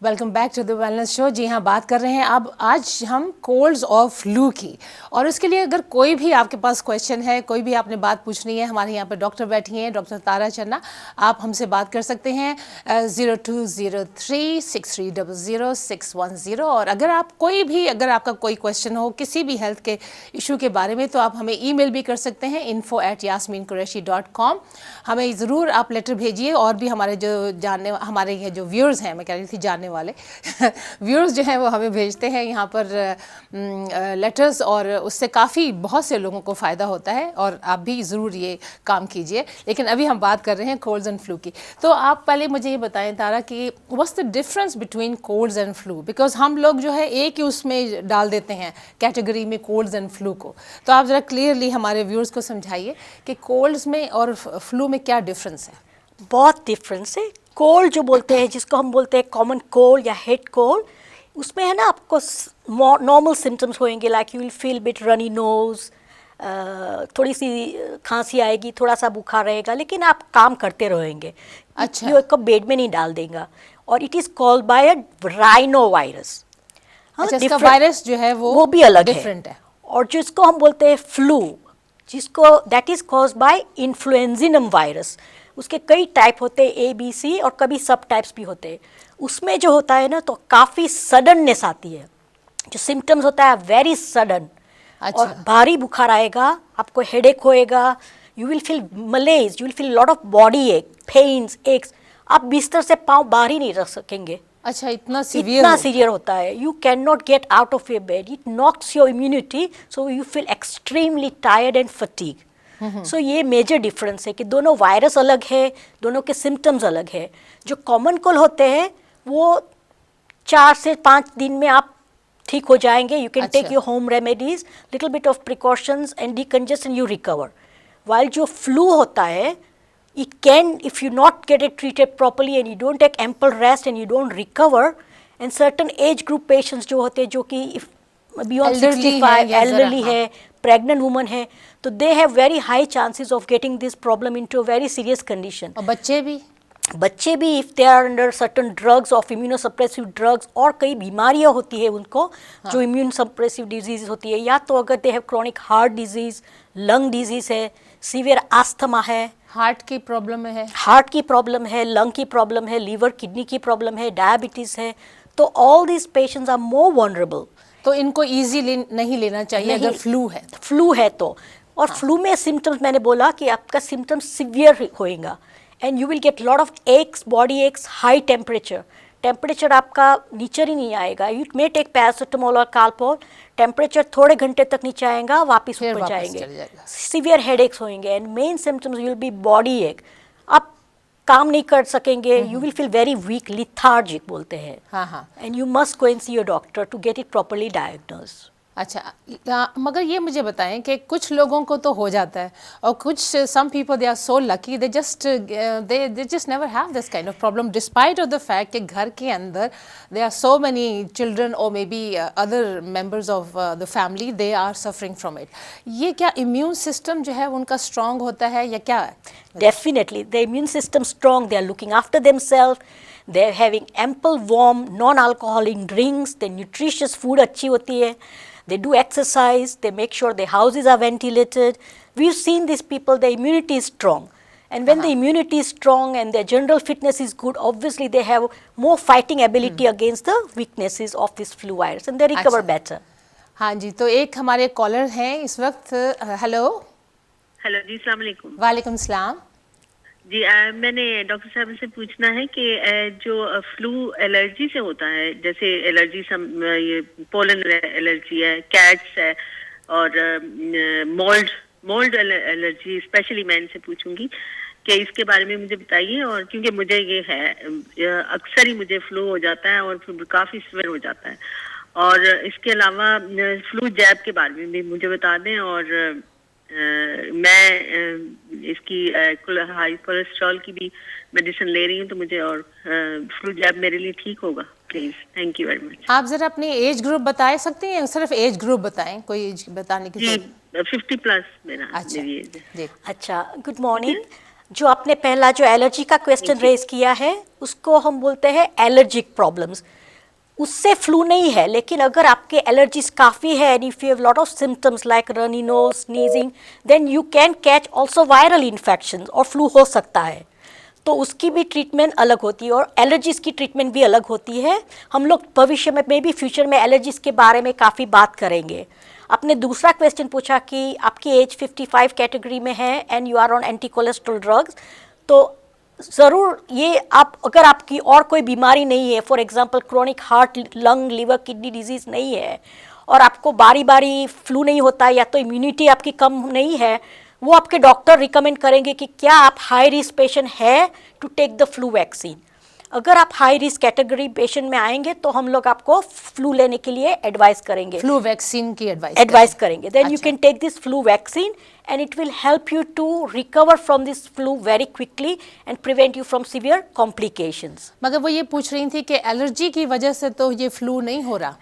Welcome back to the wellness show. जी हाँ, बात कर रहे हैं अब आज हम कोल्ड्स और फ्लू की। और उसके लिए अगर कोई भी आपके पास क्वेश्चन है, कोई भी आपने बात पूछनी है, हमारे यहाँ पे डॉक्टर बैठी हैं, डॉक्टर तारा चन्ना, आप हमसे बात कर सकते हैं 020363000610। और अगर आप अगर आपका कोई क्वेश्चन हो किसी भी हेल्थ के इशू के बारे में तो आप हमें ईमेल भी कर सकते हैं info@yasminqureshi.com। हमें ज़रूर आप लेटर भेजिए। और भी हमारे जो व्यूअर्स हैं, मैं कह रही थी जानने वाले व्यूअर्स जो हैं वो हमें भेजते हैं यहाँ पर लेटर्स, और उससे काफ़ी बहुत से लोगों को फ़ायदा होता है और आप भी ज़रूर ये काम कीजिए। लेकिन अभी हम बात कर रहे हैं कोल्ड्स एंड फ्लू की। तो आप पहले मुझे ये बताएं तारा कि what's the difference between colds and flu, because हम लोग जो है एक ही उसमें डाल देते हैं कैटेगरी में कोल्ड्स एंड फ्लू को। तो आप ज़रा क्लियरली हमारे व्यूअर्स को समझाइए कि कोल्ड्स में और फ्लू में क्या डिफरेंस है। बहुत डिफरेंस है। कोल्ड जो बोलते हैं, जिसको हम बोलते हैं कॉमन कोल्ड या हेड कोल्ड, उसमें है ना आपको नॉर्मल सिम्टम्स होंगे, like you will feel bit runny nose, थोड़ी सी खांसी आएगी, थोड़ा सा बुखार रहेगा, लेकिन आप काम करते रहेंगे। अच्छा, ये बेड में नहीं डाल देगा। और it is called by a rhino virus. अच्छा, इसका वायरस जो है वो भी अलग डिफरेंट है। और जिसको हम बोलते हैं फ्लू, जिसको that is caused by influenza virus. उसके कई टाइप होते हैं, ABC, और कभी सब टाइप्स भी होते हैं। उसमें जो होता है ना, तो काफ़ी सडननेस आती है, जो सिम्टम्स होता है वेरी सडन। अच्छा। और भारी बुखार आएगा, आपको हेडेक होएगा, you will feel मलेज, you will feel lot of body एक, पेन्स, एक्स। आप बिस्तर से पाँव बाहर ही नहीं रख सकेंगे। अच्छा, इतना सीवियर होता है। You can not get out of your bed, it knocks your immunity, so you feel extremely tired and fatigue. So ये मेजर डिफरेंस है कि दोनों वायरस अलग है, दोनों के सिम्टम्स अलग है। जो कॉमन कोल्ड होते हैं वो 4 से 5 दिन में आप ठीक हो जाएंगे। You can take your home remedies, little bit of precautions and decongestion, you recover. While जो फ्लू होता है, it can, if you not get it treated properly and you don't take ample rest and you don't recover, and certain age group patients जो होते हैं, जो कि beyond 65, elderly है, pregnant woman है, तो they have very high chances of getting this problem into a very serious condition. और बच्चे भी if they are under certain drugs of immunosuppressive drugs, और कई बीमारियां होती है उनको, जो immune suppressive disease होती है, या तो अगर they have chronic heart disease, lung disease है, severe asthma है, हार्ट की प्रॉब्लम है, लंग की प्रॉब्लम है, लीवर किडनी की प्रॉब्लम है, डायबिटीज है, तो all these patients are more vulnerable. तो इनको इजीली नहीं लेना चाहिए अगर फ्लू है तो। और फ्लू में सिम्टम्स, मैंने बोला कि आपका सिम्टम्स सिवियर होएगा, and you will get lot of x, body aches, high temperature आपका नीचे ही नहीं आएगा। यू मे टेक पैरासिटामोल और काल्पोल, टेम्परेचर थोड़े घंटे तक नीचे आएगा, वापस ऊपर जाएंगे। सीवियर हेडेक्स होंगे, and main symptoms will be body ache, आप काम नहीं कर सकेंगे, you will feel very weak, lethargic बोलते हैं। And you must go and see your doctor to get it properly diagnosed. अच्छा, मगर ये मुझे बताएं कि कुछ लोगों को तो हो जाता है, और कुछ some people they are so lucky, they just never have this kind of problem despite of the fact कि घर के अंदर they are so many children और मे be other members of the family, they are suffering from it. ये क्या immune system जो है उनका स्ट्रॉन्ग होता है या क्या है? Definitely the immune system strong, they are looking after themselves, they are having ample warm non alcoholic drinks, they nutritious food अच्छी होती है, they do exercise, they make sure their houses are ventilated. We've seen these people, their immunity is strong. And when the immunity is strong and their general fitness is good, obviously they have more fighting ability against the weaknesses of this flu virus, and they recover better. हाँ जी, तो एक हमारे collar हैं इस वक्त। Hello जी, अस्सलाम वालेकुम। वालेकुम सलाम जी, मैंने डॉक्टर साहब से पूछना है कि जो फ्लू एलर्जी से होता है, जैसे एलर्जी ये पोलन एलर्जी है, कैट्स है, और मोल्ड एलर्जी, स्पेशली मैं इनसे पूछूंगी कि इसके बारे में मुझे बताइए। और क्योंकि मुझे ये है, अक्सर ही मुझे फ्लू हो जाता है और फिर काफ़ी सीवियर हो जाता है। और इसके अलावा फ्लू जैब के बारे में भी मुझे बता दें। और मैं इसकी हाई कोलेस्ट्रॉल की भी मेडिसिन ले रही हूँ, तो मुझे और फ्लू जैब मेरे लिए ठीक होगा please. Thank you very much. आप जरा अपनी एज ग्रुप बता सकते हैं? सिर्फ एज ग्रुप बताएं, कोई एज बताने की। 50 प्लस मेरा। अच्छा, गुड मॉर्निंग। जो आपने पहला जो एलर्जी का क्वेश्चन रेज किया है उसको हम बोलते हैं एलर्जिक प्रॉब्लम्स। उससे फ्लू नहीं है, लेकिन अगर आपके एलर्जीज काफ़ी है and if you have lot of symptoms like runny nose, sneezing, then you can catch also viral infection और फ्लू हो सकता है। तो उसकी भी ट्रीटमेंट अलग होती है और एलर्जीज़ की ट्रीटमेंट भी अलग होती है। हम लोग भविष्य में मे बी फ्यूचर में एलर्जीज़ के बारे में काफ़ी बात करेंगे। आपने दूसरा क्वेश्चन पूछा कि आपकी एज 55 कैटेगरी में है and you are on anti cholesterol drugs, तो ज़रूर ये आप अगर आपकी और कोई बीमारी नहीं है, for example chronic heart, lung, liver, kidney disease नहीं है और आपको बारी बारी फ्लू नहीं होता है या तो इम्यूनिटी आपकी कम नहीं है, वो आपके डॉक्टर रिकमेंड करेंगे कि क्या आप हाई रिस्क पेशेंट है to take the flu vaccine. अगर आप हाई रिस्क कैटेगरी पेशेंट में आएंगे तो हम लोग आपको फ्लू लेने के लिए एडवाइस करेंगे, फ्लू वैक्सीन की एडवाइस करेंगे। Then you can take this flu vaccine and it will help you to recover from this flu very quickly and prevent you from severe complications. मगर वो ये पूछ रही थी कि एलर्जी की वजह से तो ये फ्लू नहीं हो रहा।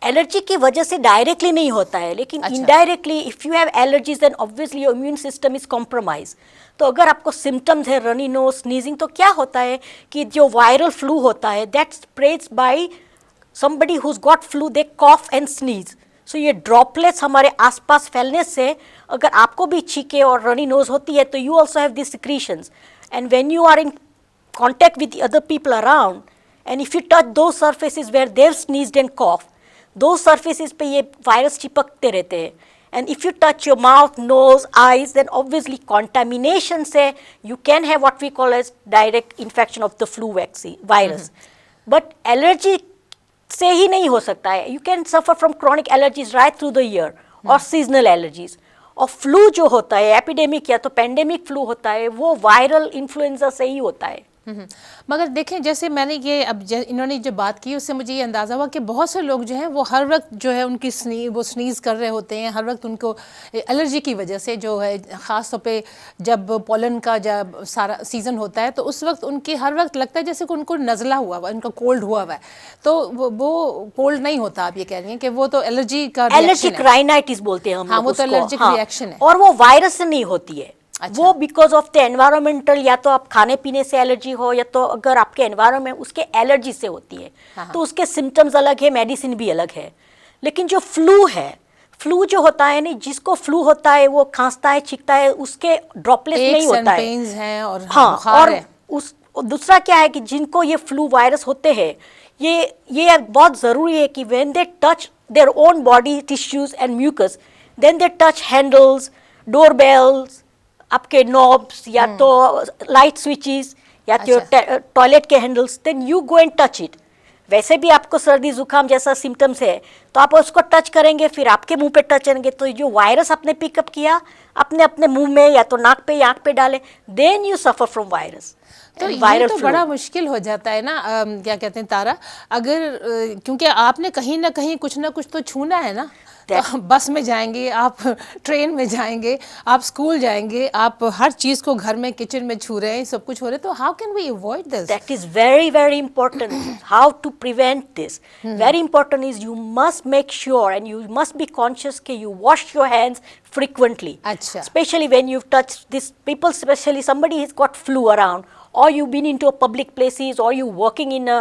एलर्जी की वजह से डायरेक्टली नहीं होता है, लेकिन indirectly if you have allergies then obviously your immune system is compromise. तो अगर आपको सिम्टम्स है रनी नोज, स्नीजिंग, तो क्या होता है कि जो वायरल फ्लू होता है that spreads by somebody who's got flu, they cough and sneeze. So ये ड्रॉपलेट्स हमारे आसपास फैलने से अगर आपको भी छींके और रनी नोज होती है तो you also have this secretions and when you are in contact with other people around and if you touch those surfaces where they sneezed and cough, those surfaces पे ये वायरस चिपकते रहते हैं and if you touch your mouth, nose, eyes, then obviously contamination से you can have what we call as direct infection of the flu vaccine virus. But allergy से ही नहीं हो सकता है, you can suffer from chronic allergies right through the year और seasonal allergies. और flu जो होता है एपिडेमिक या तो पेंडेमिक फ्लू होता है वो वायरल इन्फ्लुएंजा से ही होता है। मगर देखें जैसे मैंने ये अब इन्होंने जो बात की उससे मुझे ये अंदाज़ा हुआ कि बहुत से लोग जो हैं वो हर वक्त जो है उनकी स्नीज़ कर रहे होते हैं, हर वक्त उनको एलर्जी की वजह से जो है ख़ास तौर पे जब पोलन का जब सारा सीज़न होता है तो उस वक्त उनकी हर वक्त लगता है जैसे कि उनको नज़ला हुआ हुआ, उनको कोल्ड हुआ हुआ है। तो वो कोल्ड नहीं होता, आप ये कह रही हैं कि वो तो एलर्जी का एलर्जिक राइनाइटिस बोलते हैं हम लोग वो तो एलर्जिक रिएक्शन है और वो वायरस से नहीं होती है। वो बिकॉज ऑफ द एनवायरमेंटल, या तो आप खाने पीने से एलर्जी हो या तो अगर आपके एनवायरमेंट उसके एलर्जी से होती है तो उसके सिम्टम्स अलग है, मेडिसिन भी अलग है। लेकिन जो फ्लू है, फ्लू जो होता है नहीं, जिसको फ्लू होता है वो खांसता है, छींकता है, उसके ड्रॉपलेट नहीं होता है और और उस दूसरा क्या है कि जिनको ये फ्लू वायरस होते हैं ये बहुत ज़रूरी है कि when they touch their own body tissues and mucus, then they touch handles, doorbells, आपके नॉब्स या तो लाइट स्विचेस या तो टॉयलेट के handles, then you go and touch it. वैसे भी आपको सर्दी जुकाम जैसा सिम्टम्स है तो आप उसको टच करेंगे, फिर आपके मुंह पे टच करेंगे, तो जो वायरस आपने पिकअप किया अपने मुंह में या तो नाक पे या आँख पे डाले, then you suffer from virus. तो ये तो बड़ा मुश्किल हो जाता है ना, क्या कहते हैं तारा, अगर क्योंकि आपने कहीं ना कहीं कुछ ना कुछ तो छूना है ना। तो बस में जाएंगे आप, ट्रेन में जाएंगे आप, स्कूल जाएंगे आप, हर चीज़ को घर में किचन में छू रहे हैं, सब कुछ हो रहा है, तो how can we avoid this? That is very very important, how to prevent this. Very important is you must make sure and you must be conscious कि you wash your hands frequently. अच्छा. Especially when you've touched this people, especially somebody has got flu around, or you've been into a public places, or you working in a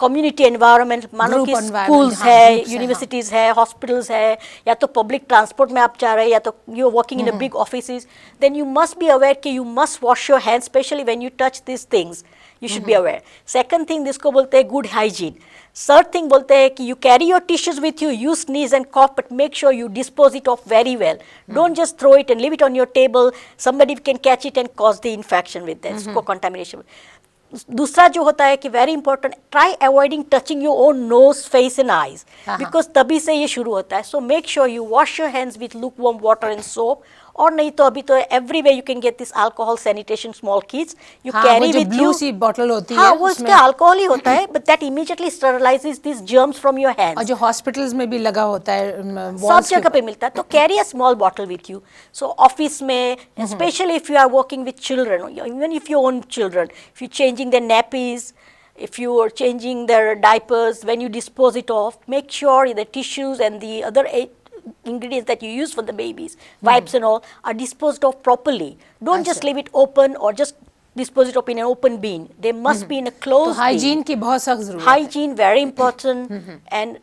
community environment, मानो कि schools है, universities है, hospitals है, या तो public transport में आप जा रहे हैं, या तो you're working in a big offices, then you must be aware कि you must wash your hands, especially when you touch these things. You should be aware. Second thing, जिसको बोलते हैं good hygiene. Third thing बोलते हैं कि you carry your tissues with you, you sneeze and cough, but make sure you dispose it off very well. Don't just throw it and leave it on your table. Somebody can catch it and cause the infection with that, इसको contamination. दूसरा जो होता है कि very important, try avoiding touching your own nose, face and eyes, because तभी से ये शुरू होता है. So make sure you wash your hands with lukewarm water and soap, और नहीं तो अभी तो everywhere you can get this alcohol sanitation small kits, you carry with you. See bottle होती है, हाँ, वो इसका अल्कोहल ही होता है, but that immediately sterilises this germs from your hands. और जो हॉस्पिटल्स में भी लगा होता है, सब जगह पे मिलता है. तो carry a small bottle with you. So office में, specially if you are working with children, even if you own children, if you changing their nappies, if you are changing their diapers, when you dispose it off, make sure the tissues and the other ingredients that you use for the babies, wipes and all, are disposed of properly. Don't just leave it open or just dispose it up in an open bin. They must be in a closed bin. Hygiene की बहुत सख्त जरूरत है. Hygiene very important, and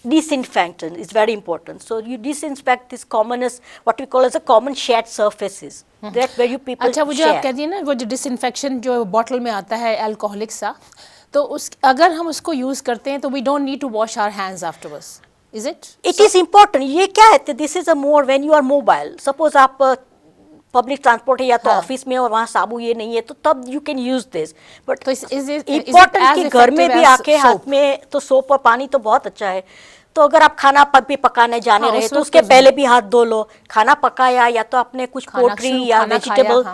disinfectant is very important. So you disinfect this commonest, what we call as a common shared surfaces. That where you people अच्छा, वो जो आप कह रही है ना, वो जो डिसइंफेक्शन जो बॉटल में आता है अल्कोहलिक सा, तो उस अगर हम उसको यूज करते हैं तो we don't need to wash our hands afterwards, is it? It is important. ये क्या है? This is a more when you are mobile. Suppose आप पब्लिक ट्रांसपोर्ट है या तो ऑफिस में और वहाँ साबु ये नहीं है, तो तब you can use this. But important कि घर में भी आके हाथ में तो सोप और पानी तो बहुत अच्छा है. तो अगर आप खाना भी पकाने जाने रहे तो उसके पहले भी हाथ धो लो. खाना पकाया या तो आपने कुछ पोल्ट्री या वेजिटेबल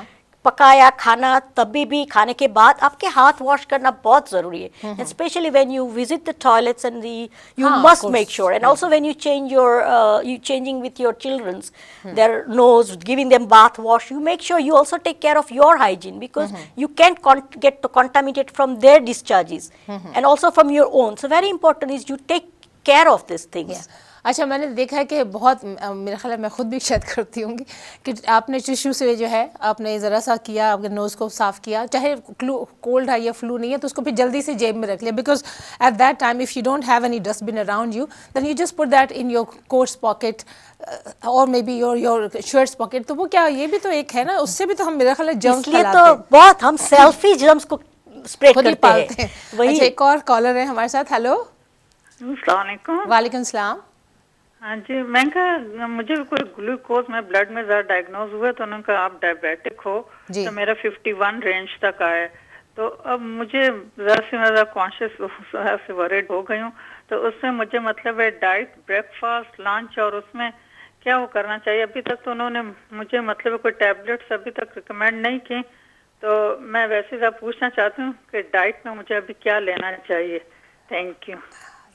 पकाया खाना, तभी भी खाने के बाद आपके हाथ वॉश करना बहुत जरूरी है. And specially when you visit the toilets and you must make sure. And also when you change your you changing with your children's their nose, giving them bath wash, you make sure you also take care of your hygiene, because you can't get contaminated from their discharges and also from your own. So very important is you take care of these things. अच्छा, मैंने देखा है कि बहुत मेरा ख्याल है मैं खुद भी शायद करती होंगी कि आपने टिश्यू से जो है आपने ज़रा सा किया, आपके नोज़ को साफ़ किया, चाहे कोल्ड है या फ्लू नहीं है तो उसको फिर जल्दी से जेब में रख लिया, because at that time if you don't have any dustbin around you then you just put that in your coats pocket और may be your shirts pocket. तो वो क्या, ये भी तो एक है ना, उससे भी तो हम मेरा ख्याल है जर्म्स फैलाते हैं. तो बहुत हम सेल्फी जर्म्स को स्प्रेड करते हैं. वही. अच्छा, एक और कॉलर है हमारे साथ. हेलो. अस्सलाम वालेकुम. वालेकुम सलाम. हाँ जी, मैं कहा मुझे कोई ग्लूकोज में ब्लड में ज़्यादा डायग्नोज हुआ, तो उन्होंने कहा आप डायबिटिक हो, तो मेरा 51 रेंज तक आया. तो अब मुझे ज़रा से ज़्यादा कॉन्शियस से वरीड हो गई हूँ. तो उसमें मुझे मतलब है डाइट, ब्रेकफास्ट, लंच और उसमें क्या वो करना चाहिए. अभी तक तो उन्होंने मुझे मतलब कोई टैबलेट्स अभी तक रिकमेंड नहीं की. तो मैं वैसे ज़रा पूछना चाहती हूँ कि डाइट में मुझे अभी क्या लेना चाहिए. Thank you.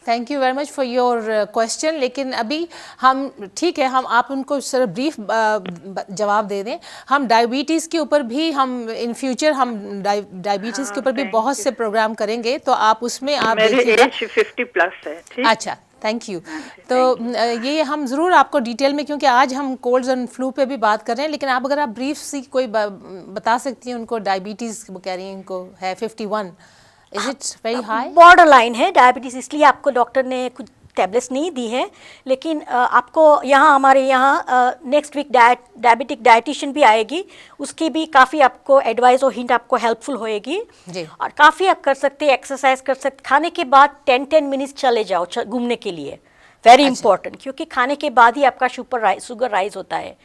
Thank you very much for your question. लेकिन अभी हम ठीक है, हम आप उनको सिर्फ ब्रीफ जवाब दे दें. हम डायबिटीज़ के ऊपर भी हम इन फ्यूचर हम डायबिटीज़ के ऊपर भी बहुत से प्रोग्राम करेंगे, तो आप उसमें आप देखिएगा. 50 प्लस है. ठीक. अच्छा, थैंक यू. तो ये हम ज़रूर आपको डिटेल में, क्योंकि आज हम कोल्ड एंड फ्लू पे भी बात कर रहे हैं, लेकिन आप अगर आप ब्रीफ सी कोई बता सकती हैं उनको. डायबिटीज़ वो कह रही हैं इनको है 51. Is it very high? Border line है डायबिटीज, इसलिए आपको डॉक्टर ने कुछ टैबलेट्स नहीं दी है. लेकिन आपको यहाँ हमारे यहाँ नेक्स्ट वीक डायबिटिक डाइटिशियन भी आएगी, उसकी भी काफ़ी आपको एडवाइस और हिंट आपको हेल्पफुल होएगी. और काफ़ी आप कर सकते हैं, एक्सरसाइज कर सकते. खाने के बाद 10 मिनट्स चले जाओ घूमने के लिए. वेरी इंपॉर्टेंट, क्योंकि खाने के बाद ही आपका शुगर राइज होता है.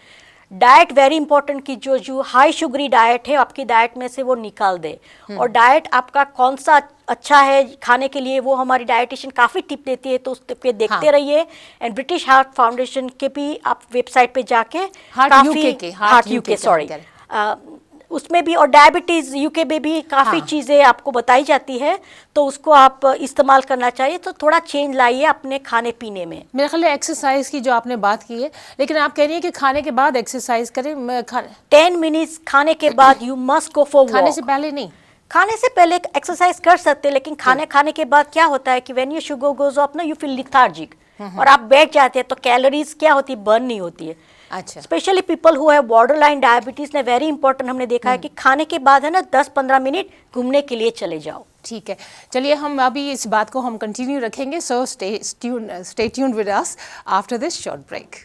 डाइट वेरी इंपॉर्टेंट कि जो हाई शुगरी डाइट है आपकी डाइट में से वो निकाल दे. और डाइट आपका कौन सा अच्छा है खाने के लिए वो हमारी डाइटिशियन काफ़ी टिप देती है, तो उस पे देखते रहिए. एंड ब्रिटिश हार्ट फाउंडेशन के भी आप वेबसाइट पे जाके हार्ट यूके सॉरी उसमें भी, और डायबिटीज़ यूके में भी काफ़ी चीज़ें आपको बताई जाती है, तो उसको आप इस्तेमाल करना चाहिए. तो थोड़ा चेंज लाइए अपने खाने पीने में. मेरे ख्याल है एक्सरसाइज की जो आपने बात की है, लेकिन आप कह रही हैं कि खाने के बाद एक्सरसाइज करें. 10 मिनट्स खाने के बाद you must go for walk. खाने से पहले नहीं. खाने से पहले एक्सरसाइज कर सकते हैं, लेकिन खाने के बाद क्या होता है कि when your sugar goes up ना यू फील लिथार्जिक और आप बैठ जाते हैं, तो कैलोरीज क्या होती है, बर्न नहीं होती है. अच्छा. Specially people who have border line diabetes ने वेरी इंपॉर्टेंट हमने देखा है कि खाने के बाद है ना 10-15 मिनट घूमने के लिए चले जाओ. ठीक है, चलिए हम अभी इस बात को हम कंटिन्यू रखेंगे. So stay tuned with us after this short break.